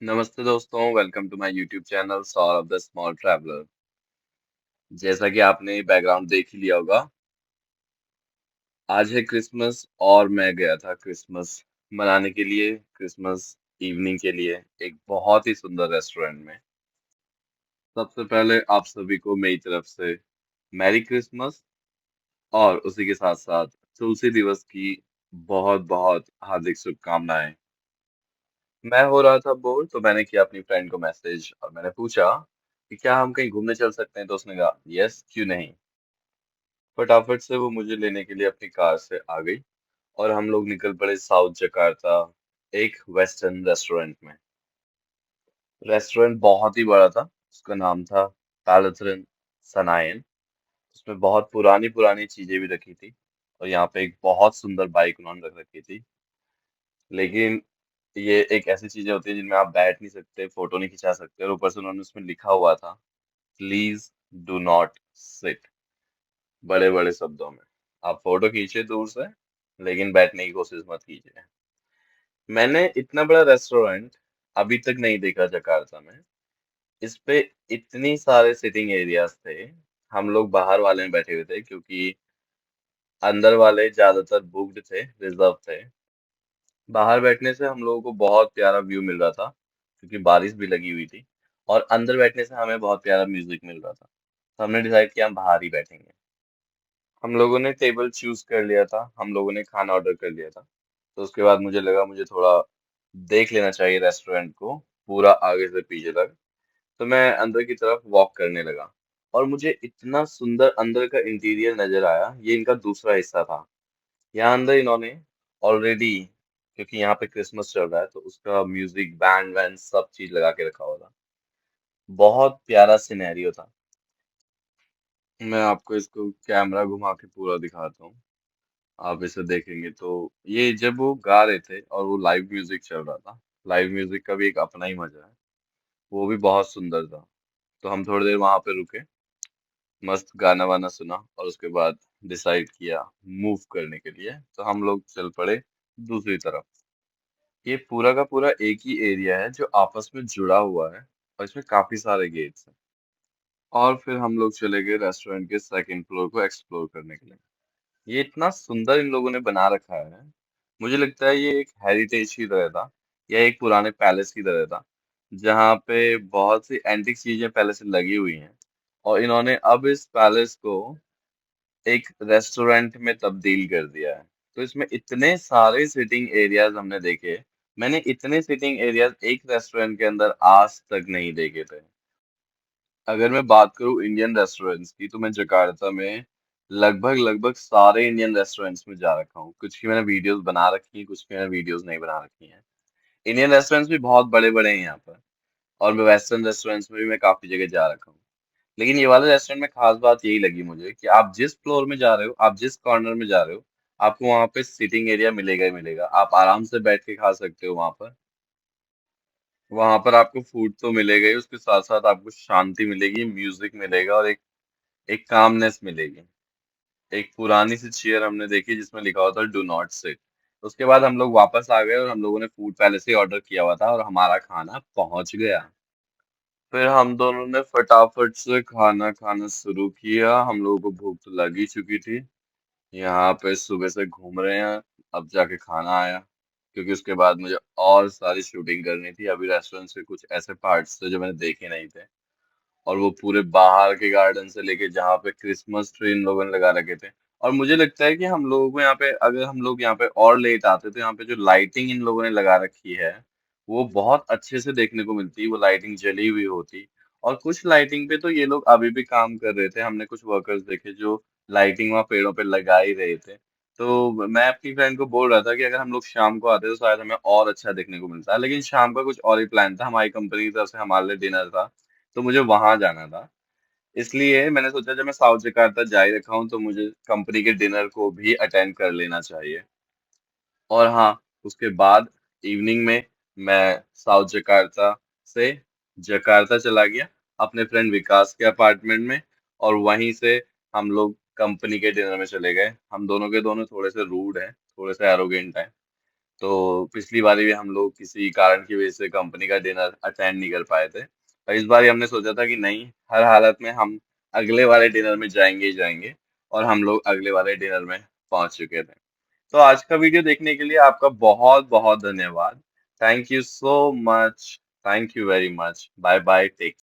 नमस्ते दोस्तों, welcome to my YouTube channel Saurabh the small traveller. जैसा कि आपने बैकग्राउंड देख ही लिया होगा, आज है क्रिसमस और मैं गया था क्रिसमस मनाने के लिए, क्रिसमस इवनिंग के लिए एक बहुत ही सुंदर रेस्टोरेंट में। सबसे पहले आप सभी को मेरी तरफ से मैरी क्रिसमस और उसी के साथ साथ तुलसी दिवस की बहुत बहुत हार्दिक शुभकामनाएं। मैं हो रहा था बोर तो मैंने किया अपनी फ्रेंड को मैसेज और मैंने पूछा कि क्या हम कहीं घूमने चल सकते हैं, तो उसने कहा यस क्यों नहीं। फटाफट से वो मुझे लेने के लिए अपनी कार से आ गई और हम लोग निकल पड़े साउथ जकार्ता एक वेस्टर्न रेस्टोरेंट में। रेस्टोरेंट बहुत ही बड़ा था। उसका नाम था पैलेथरन सनायन। उसमें बहुत पुरानी पुरानी चीजें भी रखी थी और यहाँ पे एक बहुत सुंदर बाइक उन्होंने रख रखी थी। लेकिन ये एक ऐसी चीजें होती है जिनमें आप बैठ नहीं सकते, फोटो नहीं खिंचा सकते, और ऊपर से उन्होंने उसमें लिखा हुआ था प्लीज डू नॉट सिट, बड़े बड़े शब्दों में। आप फोटो खींचे दूर से, लेकिन बैठने की कोशिश मत कीजिए। मैंने इतना बड़ा रेस्टोरेंट अभी तक नहीं देखा जकार्ता में। इस पे इतनी सारे सिटिंग एरियाज थे। हम लोग बाहर वाले में बैठे हुए थे क्योंकि अंदर वाले ज्यादातर बुक्ड थे, रिजर्व थे। बाहर बैठने से हम लोगों को बहुत प्यारा व्यू मिल रहा था क्योंकि बारिश भी लगी हुई थी, और अंदर बैठने से हमें बहुत प्यारा म्यूजिक मिल रहा था। तो हमने डिसाइड किया हम बाहर ही बैठेंगे। हम लोगों ने टेबल चूज कर लिया था, हम लोगों ने खाना ऑर्डर कर लिया था। तो उसके बाद मुझे लगा मुझे थोड़ा देख लेना चाहिए रेस्टोरेंट को पूरा आगे से पीछे तक। तो मैं अंदर की तरफ वॉक करने लगा और मुझे इतना सुंदर अंदर का इंटीरियर नजर आया। ये इनका दूसरा हिस्सा था। यहाँ अंदर इन्होंने ऑलरेडी, क्योंकि यहाँ पे क्रिसमस चल रहा है, तो उसका म्यूजिक बैंड वैंड सब चीज लगा के रखा हुआ था। बहुत प्यारा सिनेरियो था। मैं आपको इसको कैमरा घुमा के पूरा दिखाता हूँ। आप इसे देखेंगे तो ये जब वो गा रहे थे और वो लाइव म्यूजिक चल रहा था। लाइव म्यूजिक का भी एक अपना ही मजा है। वो भी बहुत सुंदर था। तो हम थोड़ी देर वहां पे रुके, मस्त गाना वाना सुना और उसके बाद डिसाइड किया मूव करने के लिए। तो हम लोग चल पड़े दूसरी तरफ। ये पूरा का पूरा एक ही एरिया है जो आपस में जुड़ा हुआ है और इसमें काफी सारे गेट्स हैं। और फिर हम लोग चले गए रेस्टोरेंट के सेकंड फ्लोर को एक्सप्लोर करने के लिए। ये इतना सुंदर इन लोगों ने बना रखा है। मुझे लगता है ये एक हेरिटेज की तरह था या एक पुराने पैलेस की तरह था, जहाँ पे बहुत सी एंटिक चीजें पहले से लगी हुई हैं, और इन्होंने अब इस पैलेस को एक रेस्टोरेंट में तब्दील कर दिया है। तो इसमें इतने सारे सिटिंग एरियाज हमने देखे। मैंने इतने सिटिंग एरियाज एक रेस्टोरेंट के अंदर आज तक नहीं देखे थे। अगर मैं बात करूं इंडियन रेस्टोरेंट्स की, तो मैं जकार्ता में लगभग लगभग सारे इंडियन रेस्टोरेंट्स में जा रखा हूँ। कुछ की मैंने वीडियोस बना रखी है, कुछ की मैंने वीडियोस नहीं बना रखी हैं। इंडियन रेस्टोरेंट्स भी बहुत बड़े बड़े हैं यहाँ पर, और मैं वेस्टर्न रेस्टोरेंट्स में भी मैं काफी जगह जा रखा हूँ। लेकिन ये वाले रेस्टोरेंट में खास बात यही लगी मुझे कि आप जिस फ्लोर में जा रहे हो, आप जिस कॉर्नर में जा रहे हो, आपको वहां पे सिटिंग एरिया मिलेगा ही मिलेगा। आप आराम से बैठ के खा सकते हो वहां पर। वहां पर आपको फूड तो मिलेगा ही, उसके साथ साथ आपको शांति मिलेगी, म्यूजिक मिलेगा, और एक कामनेस मिलेगी। एक पुरानी सी चेयर हमने देखी जिसमें लिखा हुआ था डू नॉट सिट। उसके बाद हम लोग वापस आ गए और हम लोगों ने फूड पहले से ही ऑर्डर किया हुआ था और हमारा खाना पहुंच गया। फिर हम दोनों ने फटाफट से खाना खाना शुरू किया। हम लोगों को भूख तो लग ही चुकी थी। यहाँ पे सुबह से घूम रहे हैं, अब जाके खाना आया, क्योंकि उसके बाद मुझे और सारी शूटिंग करनी थी। अभी रेस्टोरेंट के कुछ ऐसे पार्ट्स थे जो मैंने देखे नहीं थे, और वो पूरे बाहर के गार्डन से लेके जहाँ पे क्रिसमस ट्री इन लोगों ने लगा रखे थे। और मुझे लगता है कि हम लोगों को यहाँ पे, अगर हम लोग यहाँ पे और लेट आते तो यहाँ पे जो लाइटिंग इन लोगों ने लगा रखी है, वो बहुत अच्छे से देखने को मिलती। वो लाइटिंग जली हुई होती, और कुछ लाइटिंग पे तो ये लोग अभी भी काम कर रहे थे। हमने कुछ वर्कर्स देखे जो लाइटिंग वहाँ पेड़ों पे लगा ही रहे थे। तो मैं अपनी फ्रेंड को बोल रहा था कि अगर हम लोग शाम को आते तो शायद हमें और अच्छा देखने को मिलता। लेकिन शाम का कुछ और ही प्लान था, हमारी कंपनी की तरफ से हमारे लिए डिनर था, तो मुझे वहां जाना था। इसलिए मैंने सोचा जब मैं साउथ जकार्ता जा ही रखा हूँ तो मुझे कंपनी के डिनर को भी अटेंड कर लेना चाहिए। और हाँ, उसके बाद इवनिंग में मैं साउथ जकार्ता से जकार्ता चला गया अपने फ्रेंड विकास के अपार्टमेंट में, और वहीं से हम लोग कंपनी के डिनर में चले गए। हम दोनों के दोनों थोड़े से रूड हैं, थोड़े से एरोगेंट हैं। तो पिछली बारी भी हम लोग किसी कारण की वजह से कंपनी का डिनर अटेंड नहीं कर पाए थे। और इस बार हमने सोचा था कि नहीं, हर हालत में हम अगले वाले डिनर में जाएंगे ही जाएंगे। और हम लोग अगले वाले डिनर में पहुंच चुके थे। तो आज का वीडियो देखने के लिए आपका बहुत बहुत धन्यवाद। Thank you so much. Thank you very much. Bye bye. Take